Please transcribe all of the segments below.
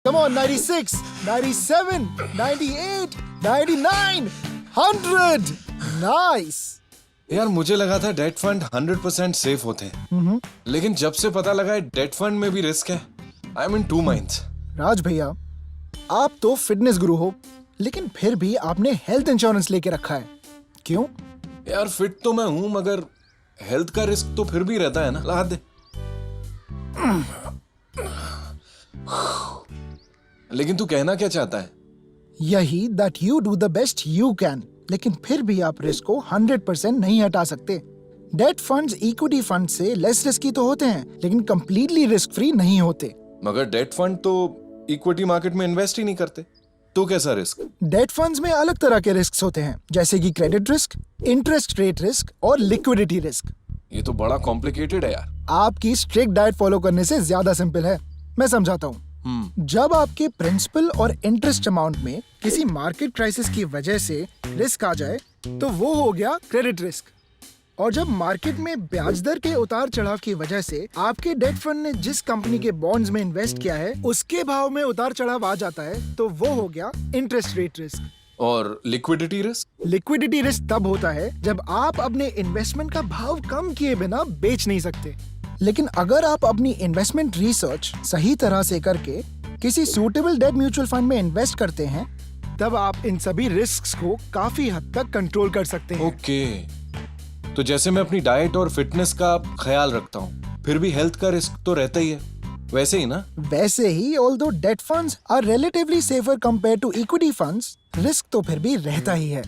Come on, 96, 97, 98, 99, 100. Nice. यार मुझे लगा था डेट फंड 100% सेफ होते हैं, लेकिन जब से पता लगा डेट फंड में भी रिस्क है, I am in two minds. Raj भैया, आप तो फिटनेस गुरु हो, लेकिन फिर भी आपने हेल्थ इंश्योरेंस लेके रखा है, क्यों? यार फिट तो मैं हूं, मगर हेल्थ का रिस्क तो फिर भी रहता है ना। ला दे। लेकिन तू कहना क्या चाहता है? यही that you do the best you can, लेकिन फिर भी आप रिस्क को 100% नहीं हटा सकते। डेट फंड्स इक्विटी फंड से लेस रिस्की तो होते हैं, लेकिन कंप्लीटली रिस्क फ्री नहीं होते। मगर डेट फंड तो इक्विटी मार्केट में इन्वेस्ट ही नहीं करते, तो कैसा रिस्क? डेट फंड्स में अलग तरह के रिस्क होते हैं, जैसे कि credit risk, interest rate risk और लिक्विडिटी रिस्क। ये तो बड़ा कॉम्प्लिकेटेड है यार। आपकी स्ट्रिक्ट डाइट फॉलो करने से ज्यादा सिंपल है, मैं समझाता हूँ। जब आपके प्रिंसिपल और इंटरेस्ट अमाउंट में किसी मार्केट क्राइसिस की वजह से रिस्क आ जाए, तो वो हो गया क्रेडिट रिस्क। और जब मार्केट में ब्याज दर के उतार चढ़ाव की वजह से आपके डेट फंड ने जिस कंपनी के बॉन्ड्स में इन्वेस्ट किया है, उसके भाव में उतार चढ़ाव आ जाता है, तो वो हो गया इंटरेस्ट रेट रिस्क। और लिक्विडिटी रिस्क? लिक्विडिटी रिस्क तब होता है जब आप अपने इन्वेस्टमेंट का भाव कम किए बिना बेच नहीं सकते। लेकिन अगर आप अपनी इन्वेस्टमेंट रिसर्च सही तरह से करके किसी सूटेबल डेट म्यूचुअल फंड में इन्वेस्ट करते हैं, तब आप इन सभी रिस्क्स को काफी हद तक कंट्रोल कर सकते हैं। ओके। तो जैसे मैं अपनी डाइट और फिटनेस का ख्याल रखता हूँ, फिर भी हेल्थ का रिस्क तो रहता ही है, वैसे ही ना? वैसे ही, although debt funds are relatively safer compare to equity funds, risk तो फिर भी रहता ही है।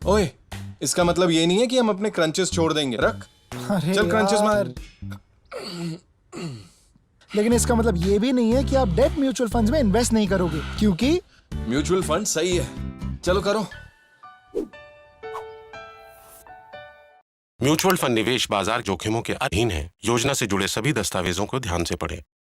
ओए, इसका मतलब ये नहीं है कि हम अपने क्रंचेस छोड़ देंगे। रख। अरे चल क्रंचेस मार। लेकिन इसका मतलब ये भी नहीं है कि आप डेट म्यूचुअल फंड्स में इन्वेस्ट नहीं करोगे, क्योंकि म्यूचुअल फंड सही है। चलो करो। म्यूचुअल फंड निवेश बाजार जोखिमों के अधीन है। योजना से जुड़े सभी दस्तावेजों को ध्यान से पढ़ें।